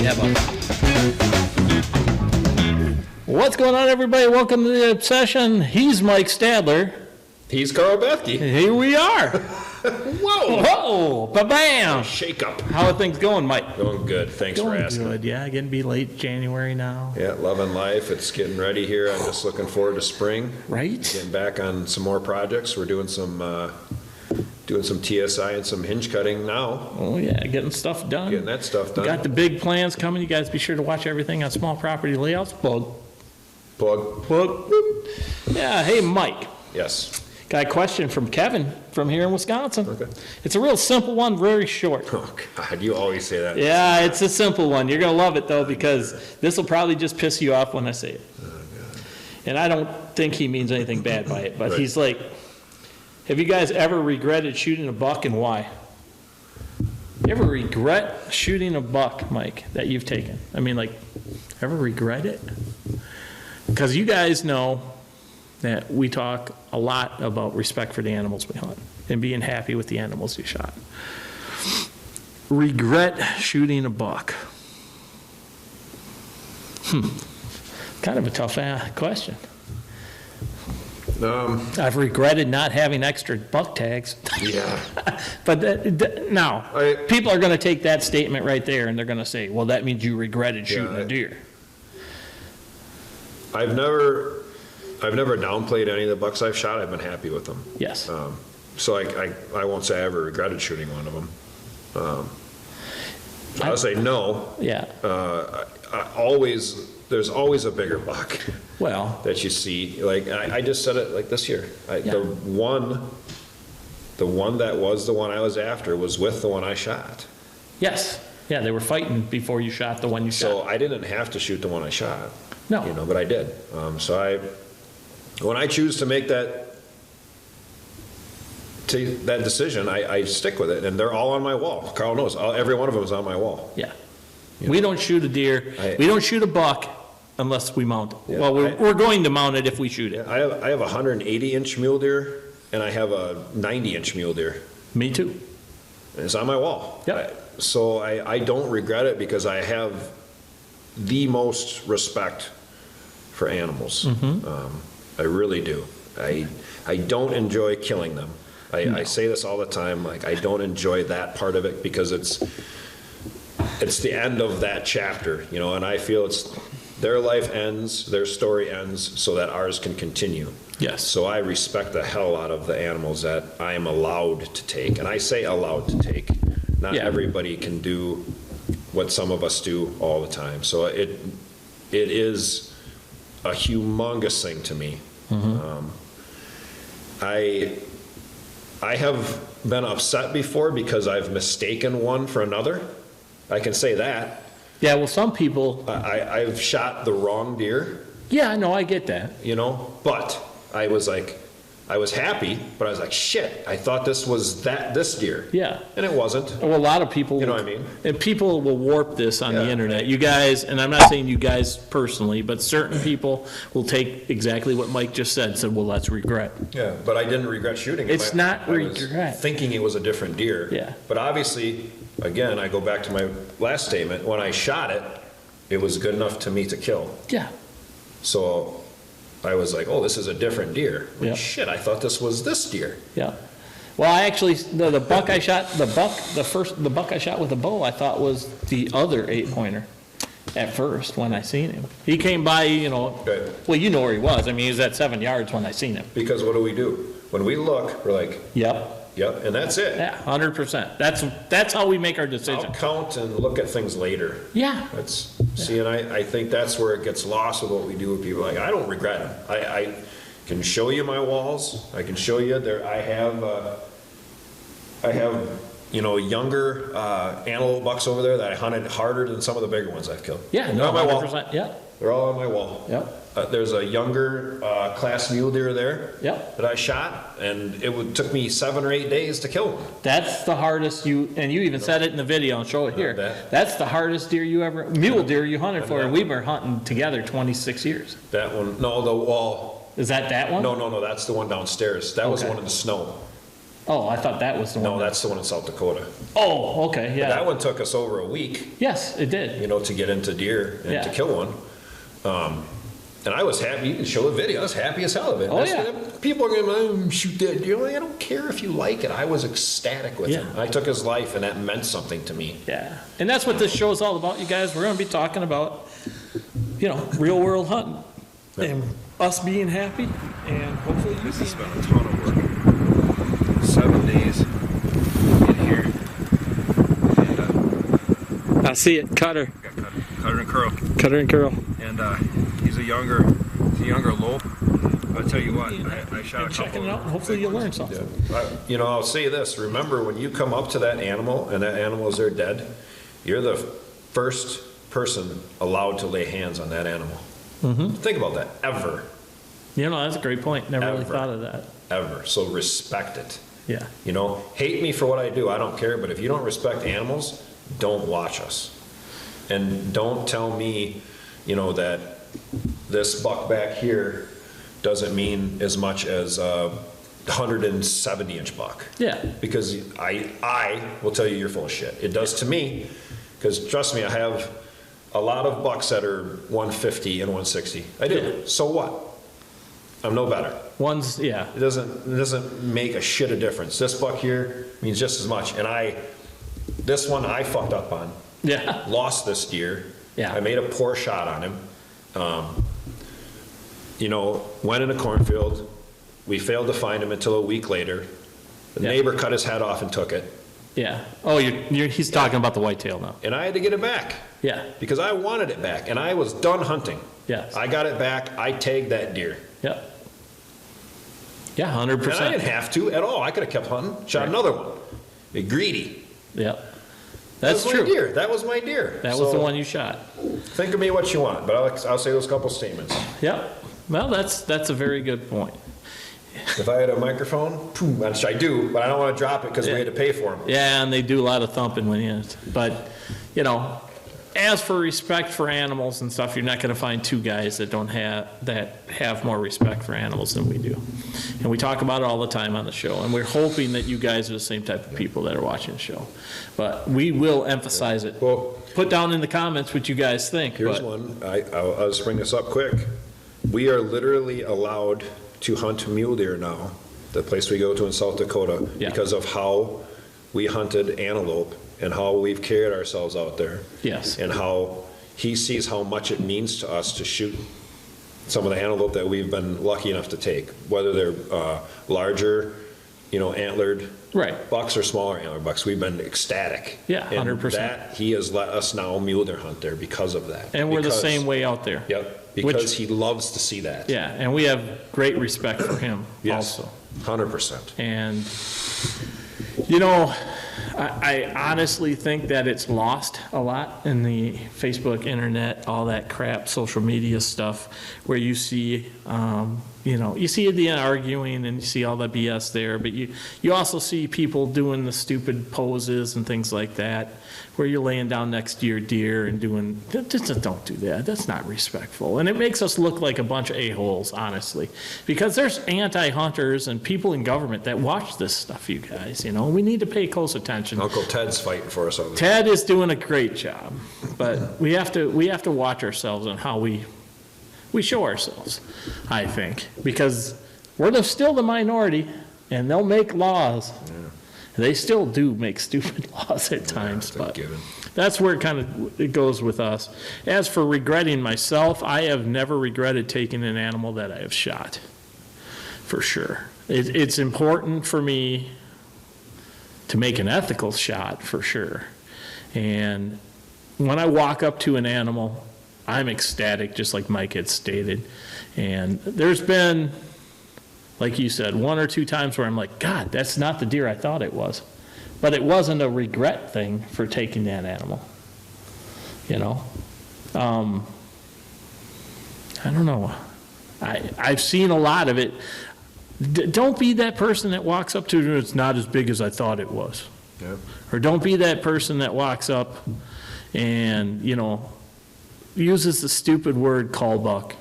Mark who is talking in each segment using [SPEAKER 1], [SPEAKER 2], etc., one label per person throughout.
[SPEAKER 1] Yeah, bud. What's going on, everybody? Welcome to the Obsession. He's Mike Stadler.
[SPEAKER 2] He's Carl Bethke.
[SPEAKER 1] Here we are.
[SPEAKER 2] Whoa!
[SPEAKER 1] Whoa! Ba-bam!
[SPEAKER 2] Shake up.
[SPEAKER 1] How are things going, Mike?
[SPEAKER 2] Going good. Thanks for asking.
[SPEAKER 1] Good. Yeah, getting to be late January now.
[SPEAKER 2] Yeah, loving life. It's getting ready here. I'm just looking forward to spring.
[SPEAKER 1] Right?
[SPEAKER 2] Getting back on some more projects. We're doing some TSI and some hinge cutting now.
[SPEAKER 1] Oh, yeah, getting stuff done.
[SPEAKER 2] Getting that stuff done.
[SPEAKER 1] Got the big plans coming. You guys be sure to watch everything on Small Property Layouts. Plug. Yeah, hey, Mike.
[SPEAKER 2] Yes.
[SPEAKER 1] Got a question from Kevin from here in Wisconsin.
[SPEAKER 2] Okay.
[SPEAKER 1] It's a real simple one, very short.
[SPEAKER 2] Oh, God, you always say that.
[SPEAKER 1] Yeah, it's a simple one. You're going to love it, though, because this will probably just piss you off when I say it.
[SPEAKER 2] Oh, God.
[SPEAKER 1] And I don't think he means anything bad by it, but
[SPEAKER 2] Right.
[SPEAKER 1] He's like, have you guys ever regretted shooting a buck, and why? You ever regret shooting a buck, Mike, that you've taken? I mean, like, ever regret it? Because you guys know that we talk a lot about respect for the animals we hunt and being happy with the animals you shot. Regret shooting a buck. Kind of a tough question. I've regretted not having extra buck tags.
[SPEAKER 2] Yeah.
[SPEAKER 1] But now, people are going to take that statement right there and they're going to say, well, that means you regretted shooting a deer.
[SPEAKER 2] I've never downplayed any of the bucks I've shot. I've been happy with them.
[SPEAKER 1] Yes.
[SPEAKER 2] So I won't say I ever regretted shooting one of them. I'll say no.
[SPEAKER 1] Yeah.
[SPEAKER 2] There's always a bigger buck.
[SPEAKER 1] Well.
[SPEAKER 2] That you see. Like I just said it like this year. The one that was the one I was after was with the one I shot.
[SPEAKER 1] Yes. Yeah, they were fighting before you shot the one you shot.
[SPEAKER 2] So I didn't have to shoot the one I shot.
[SPEAKER 1] No.
[SPEAKER 2] But I did. When I choose to make that decision, I stick with it, and they're all on my wall. Carl knows. Every one of them is on my wall.
[SPEAKER 1] Yeah. We don't shoot a deer. We don't shoot a buck unless we mount it.
[SPEAKER 2] Yeah,
[SPEAKER 1] well, we're going to mount it if we shoot it.
[SPEAKER 2] I have a 180-inch mule deer, and I have a 90-inch mule deer.
[SPEAKER 1] Me too.
[SPEAKER 2] And it's on my wall.
[SPEAKER 1] Yep.
[SPEAKER 2] So I don't regret it because I have the most respect for animals. I really do. I don't enjoy killing them. I say this all the time. Like, I don't enjoy that part of it because it's the end of that chapter, and I feel their life ends, their story ends, so that ours can continue.
[SPEAKER 1] Yes.
[SPEAKER 2] So I respect the hell out of the animals that I am allowed to take, and I say allowed to take. Not everybody can do what some of us do all the time. So it is a humongous thing to me. I have been upset before because I've mistaken one for another. I can say that.
[SPEAKER 1] Yeah, well, some people...
[SPEAKER 2] I've shot the wrong deer.
[SPEAKER 1] Yeah, no, I get that.
[SPEAKER 2] But I was happy, but I was like, shit, I thought this was this deer.
[SPEAKER 1] Yeah.
[SPEAKER 2] And it wasn't.
[SPEAKER 1] Well, a lot of people...
[SPEAKER 2] You know what I mean?
[SPEAKER 1] And people will warp this on the internet. You guys, and I'm not saying you guys personally, but certain people will take exactly what Mike just said and said, well, that's regret.
[SPEAKER 2] Yeah, but I didn't regret shooting it.
[SPEAKER 1] It's not regret.
[SPEAKER 2] I was thinking it was a different deer.
[SPEAKER 1] Yeah.
[SPEAKER 2] But obviously, again, I go back to my last statement. When I shot it, it was good enough to me to kill.
[SPEAKER 1] Yeah.
[SPEAKER 2] So I was like, oh, this is a different deer.
[SPEAKER 1] Yeah.
[SPEAKER 2] Shit, I thought this was this deer.
[SPEAKER 1] Yeah. Well, I actually, the buck I shot, the buck I shot with a bow, I thought was the other 8-pointer at first when I seen him. He came by,
[SPEAKER 2] Okay.
[SPEAKER 1] Well, you know where he was. I mean, he was at 7 yards when I seen him.
[SPEAKER 2] Because what do? When we look, we're like,
[SPEAKER 1] Yep,
[SPEAKER 2] and that's it.
[SPEAKER 1] Yeah, 100%. That's how we make our decision.
[SPEAKER 2] I'll count and look at things later.
[SPEAKER 1] Yeah.
[SPEAKER 2] And I think that's where it gets lost with what we do with people. Like, I don't regret them. I can show you my walls. I can show you there. I have younger antelope bucks over there that I hunted harder than some of the bigger ones I've killed.
[SPEAKER 1] Yeah,
[SPEAKER 2] they're on my wall.
[SPEAKER 1] 100%. Yeah.
[SPEAKER 2] They're all on my wall.
[SPEAKER 1] Yep.
[SPEAKER 2] There's a younger class mule deer there
[SPEAKER 1] Yep.
[SPEAKER 2] that I shot, and it took me 7 or 8 days to kill one.
[SPEAKER 1] That's the hardest you even said it in the video, and show it here. That's the hardest deer mule deer you hunted for, and we've been hunting together 26 years.
[SPEAKER 2] That one, no, the wall.
[SPEAKER 1] Is that one?
[SPEAKER 2] No, that's the one downstairs. That was the one in the snow.
[SPEAKER 1] Oh, I thought that was the one.
[SPEAKER 2] No, that's the one in South Dakota.
[SPEAKER 1] Oh, okay, yeah.
[SPEAKER 2] That one took us over a week,
[SPEAKER 1] Yes, it did.
[SPEAKER 2] you know, to get into deer and to
[SPEAKER 1] Yeah.
[SPEAKER 2] kill one. And I was happy. You can show the video. I was happy as hell of it.
[SPEAKER 1] Oh, yeah.
[SPEAKER 2] People are going to shoot that deer. I don't care if you like it. I was ecstatic with
[SPEAKER 1] Yeah.
[SPEAKER 2] him. I took his life, and that meant something to me.
[SPEAKER 1] Yeah, and that's what this show is all about, you guys. We're going to be talking about, you know, real world hunting and us being happy, and hopefully you
[SPEAKER 2] This has
[SPEAKER 1] being
[SPEAKER 2] been a ton of work. 7 days in here. And,
[SPEAKER 1] I see it. Cutter.
[SPEAKER 2] got Cutter and Curl.
[SPEAKER 1] Cutter and curl.
[SPEAKER 2] And he's a younger lope. I'll tell you what, I shot a couple.
[SPEAKER 1] Checking it out, and hopefully you'll learn something.
[SPEAKER 2] You know, I'll say this. Remember, when you come up to that animal and that animal is there dead, you're the first person allowed to lay hands on that animal. Think about that. Ever.
[SPEAKER 1] You know, that's a great point. Never really
[SPEAKER 2] Ever.
[SPEAKER 1] thought of that.
[SPEAKER 2] Ever. So respect it.
[SPEAKER 1] Yeah.
[SPEAKER 2] You know, hate me for what I do. I don't care. But if you don't respect animals, don't watch us. And don't tell me, you know, that this buck back here doesn't mean as much as a 170-inch buck.
[SPEAKER 1] Yeah.
[SPEAKER 2] Because I will tell you you're full of shit. It does to me, because trust me, I have a lot of bucks that are 150 and 160. I do.
[SPEAKER 1] Yeah.
[SPEAKER 2] So what? I'm no better.
[SPEAKER 1] One's, yeah.
[SPEAKER 2] It doesn't make a shit of difference. This buck here means just as much. And this one I fucked up on.
[SPEAKER 1] Yeah.
[SPEAKER 2] Lost this deer.
[SPEAKER 1] Yeah.
[SPEAKER 2] I made a poor shot on him. You know, went in a cornfield. We failed to find him until a week later. The
[SPEAKER 1] Yeah.
[SPEAKER 2] neighbor cut his head off and took it.
[SPEAKER 1] Yeah. Oh, he's talking about the whitetail now.
[SPEAKER 2] And I had to get it back
[SPEAKER 1] Yeah.
[SPEAKER 2] because I wanted it back. And I was done hunting.
[SPEAKER 1] Yes.
[SPEAKER 2] I got it back. I tagged that deer.
[SPEAKER 1] Yeah. Yeah,
[SPEAKER 2] And I
[SPEAKER 1] 100%.
[SPEAKER 2] didn't have to at all. I could have kept hunting. Shot
[SPEAKER 1] Right.
[SPEAKER 2] another one. Be greedy.
[SPEAKER 1] Yeah.
[SPEAKER 2] That
[SPEAKER 1] That's
[SPEAKER 2] was my
[SPEAKER 1] true.
[SPEAKER 2] deer. That was my deer.
[SPEAKER 1] That was
[SPEAKER 2] So,
[SPEAKER 1] the one you shot.
[SPEAKER 2] Think of me what you want, but I'll say those couple statements.
[SPEAKER 1] Yep. Well, that's a very good point.
[SPEAKER 2] If I had a microphone, which I do, but I don't want to drop it because we had to pay for them.
[SPEAKER 1] Yeah, and they do a lot of thumping when you, but, you know, as for respect for animals and stuff, you're not gonna find two guys that have more respect for animals than we do. And we talk about it all the time on the show, and we're hoping that you guys are the same type of people that are watching the show. But we will emphasize it.
[SPEAKER 2] Well,
[SPEAKER 1] Put down in the comments what you guys think.
[SPEAKER 2] here's
[SPEAKER 1] but-
[SPEAKER 2] one. I'll just bring this up quick. We are literally allowed to hunt mule deer now, the place we go to in South Dakota,
[SPEAKER 1] Yeah.
[SPEAKER 2] because of how we hunted antelope and how we've carried ourselves out there.
[SPEAKER 1] Yes.
[SPEAKER 2] And how he sees how much it means to us to shoot some of the antelope that we've been lucky enough to take, whether they're larger, you know, antlered
[SPEAKER 1] Right.
[SPEAKER 2] bucks or smaller antlered bucks. We've been ecstatic.
[SPEAKER 1] Yeah,
[SPEAKER 2] And
[SPEAKER 1] 100%.
[SPEAKER 2] that, he has let us now mule deer hunt there because of that.
[SPEAKER 1] And we're the
[SPEAKER 2] Because-
[SPEAKER 1] same way out there.
[SPEAKER 2] Yep, because he loves to see that.
[SPEAKER 1] Yeah, and we have great respect for him
[SPEAKER 2] Yes,
[SPEAKER 1] also.
[SPEAKER 2] 100%.
[SPEAKER 1] And, you know, I honestly think that it's lost a lot in the Facebook, internet, all that crap, social media stuff, where you see, you know, you see the arguing and you see all the BS there, but you also see people doing the stupid poses and things like that, where you're laying down next to your deer and doing, just don't do that. That's not respectful. And it makes us look like a bunch of a-holes, honestly, because there's anti-hunters and people in government that watch this stuff, you guys, you know. We need to pay close attention.
[SPEAKER 2] Uncle Ted's fighting for us over there.
[SPEAKER 1] Ted is doing a great job, but we have to watch ourselves on how we show ourselves, I think, because we're still the minority, and they'll make laws. They still do make stupid laws at times,
[SPEAKER 2] that's a
[SPEAKER 1] but
[SPEAKER 2] given.
[SPEAKER 1] that's where it goes with us. As for regretting myself, I have never regretted taking an animal that I have shot, for sure. It's important for me to make an ethical shot, for sure. And when I walk up to an animal, I'm ecstatic, just like Mike had stated. And there's been, like you said, one or two times where I'm like, God, that's not the deer I thought it was. But it wasn't a regret thing for taking that animal, you know? I don't know. I've seen a lot of it. Don't be that person that walks up to it, it's not as big as I thought it was.
[SPEAKER 2] Yep.
[SPEAKER 1] Or don't be that person that walks up and, you know, uses the stupid word call buck.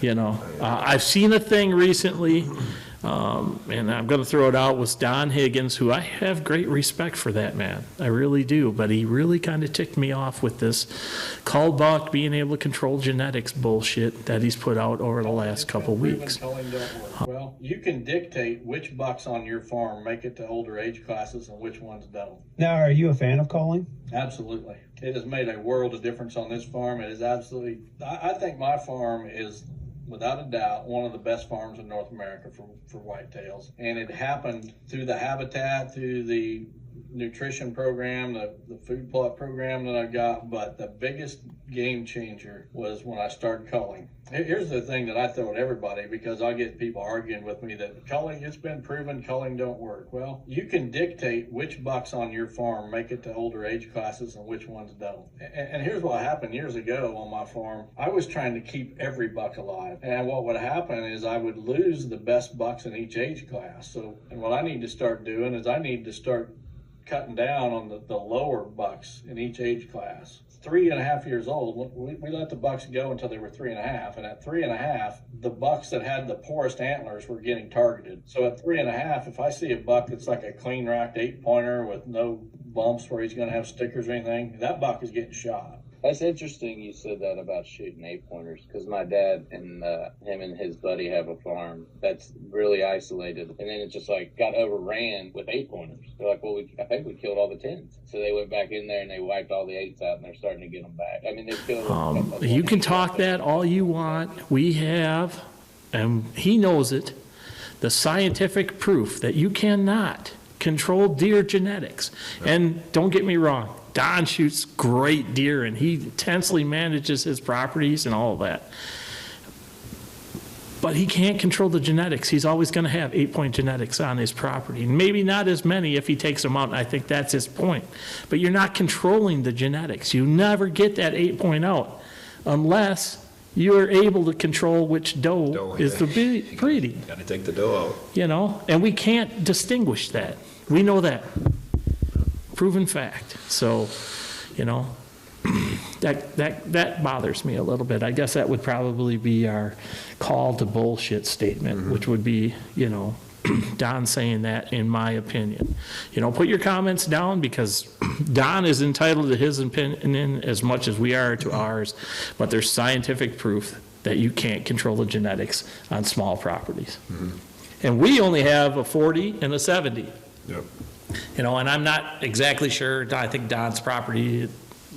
[SPEAKER 1] You know, I've seen a thing recently And I'm going to throw it out, was Don Higgins, who I have great respect for that man. I really do. But he really kind of ticked me off with this cull buck being able to control genetics bullshit that he's put out over the last couple weeks.
[SPEAKER 3] Well, you can dictate which bucks on your farm make it to older age classes and which ones don't.
[SPEAKER 4] Now, are you a fan of culling?
[SPEAKER 3] Absolutely. It has made a world of difference on this farm. It is absolutely, I think my farm is, without a doubt, one of the best farms in North America for whitetails. And it happened through the habitat, through the nutrition program, the food plot program that I got. But the biggest game changer was when I started culling. Here's the thing that I throw at everybody, because I get people arguing with me that culling, it's been proven culling don't work. Well, you can dictate which bucks on your farm make it to older age classes and which ones don't. And here's what happened years ago on my farm. I was trying to keep every buck alive. And what would happen is I would lose the best bucks in each age class. And what I need to start doing is I need to start cutting down on the lower bucks in each age class. 3.5 years old, we let the bucks go until they were 3.5, and at 3.5, the bucks that had the poorest antlers were getting targeted. So at 3.5, if I see a buck that's like a clean racked 8-pointer with no bumps where he's going to have stickers or anything, that buck is getting shot.
[SPEAKER 5] That's interesting you said that about shooting 8-pointers, because my dad and him and his buddy have a farm that's really isolated, and then it just like got overran with 8-pointers. They're like, well, I think we killed all the 10s. So they went back in there and they wiped all the 8s out, and they're starting to get them back. I mean, they've killed
[SPEAKER 1] You can talk that all you want. We have, and he knows it, the scientific proof that you cannot control deer genetics. And don't get me wrong, Don shoots great deer and he intensely manages his properties and all of that. But he can't control the genetics. He's always going to have 8-point genetics on his property. Maybe not as many if he takes them out, and I think that's his point. But you're not controlling the genetics. You never get that 8-point out unless you are able to control which doe is the breeding.
[SPEAKER 2] Got to take the doe out.
[SPEAKER 1] You know, and we can't distinguish that. We know that. Proven fact. So, you know, that bothers me a little bit. I guess that would probably be our call to bullshit statement, which would be, you know, Don saying that, in my opinion. You know, put your comments down, because Don is entitled to his opinion as much as we are to ours, but there's scientific proof that you can't control the genetics on small properties. And we only have a 40 and a 70.
[SPEAKER 2] Yep.
[SPEAKER 1] You know, and I'm not exactly sure. I think Don's property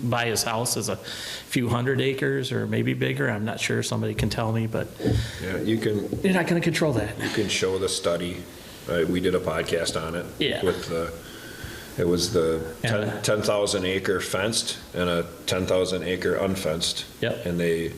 [SPEAKER 1] by his house is a few hundred acres or maybe bigger. I'm not sure. Somebody can tell me, but
[SPEAKER 2] yeah, you can.
[SPEAKER 1] You're not going to control that.
[SPEAKER 2] You can show the study. We did a podcast on it.
[SPEAKER 1] Yeah.
[SPEAKER 2] It was the 10,000 acre fenced and a 10,000 acre unfenced.
[SPEAKER 1] Yep.
[SPEAKER 2] And they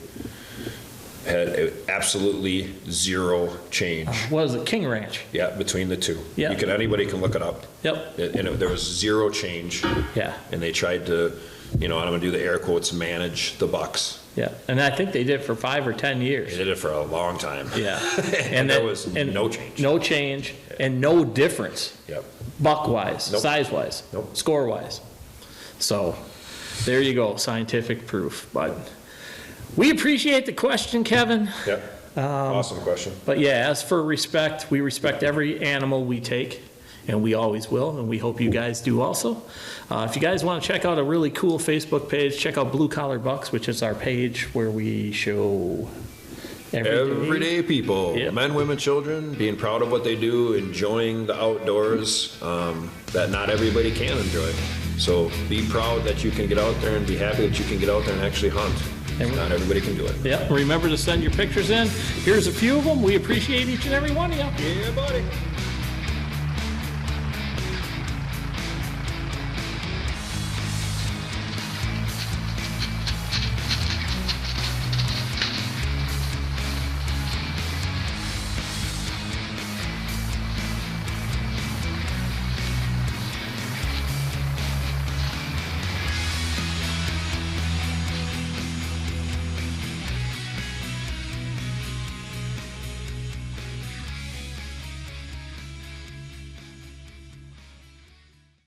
[SPEAKER 2] had absolutely zero change.
[SPEAKER 1] What is it, King Ranch?
[SPEAKER 2] Yeah, between the two.
[SPEAKER 1] Yeah.
[SPEAKER 2] Anybody can look it up.
[SPEAKER 1] Yep.
[SPEAKER 2] And there was zero change.
[SPEAKER 1] Yeah.
[SPEAKER 2] And they tried to, you know, I'm going to do the air quotes, manage the bucks.
[SPEAKER 1] Yeah, and I think they did it for 5 or 10 years.
[SPEAKER 2] They did it for a long time.
[SPEAKER 1] Yeah.
[SPEAKER 2] And there was no change.
[SPEAKER 1] No change, and no difference.
[SPEAKER 2] Yep.
[SPEAKER 1] Buck-wise,
[SPEAKER 2] Nope.
[SPEAKER 1] Size-wise,
[SPEAKER 2] Nope.
[SPEAKER 1] Score-wise. So, there you go, scientific proof. But we appreciate the question, Kevin.
[SPEAKER 2] Yep. Awesome question.
[SPEAKER 1] But yeah, as for respect, we respect every animal we take, and we always will, and we hope you guys do also. If you guys want to check out a really cool Facebook page, check out Blue Collar Bucks, which is our page where we show
[SPEAKER 2] Everyday people,
[SPEAKER 1] Yep.
[SPEAKER 2] men, women, children, being proud of what they do, enjoying the outdoors that not everybody can enjoy. So be proud that you can get out there, and be happy that you can get out there and actually hunt. Not everybody can do it.
[SPEAKER 1] Yeah, remember to send your pictures in. Here's a few of them. We appreciate each and every one of you.
[SPEAKER 2] Yeah, buddy.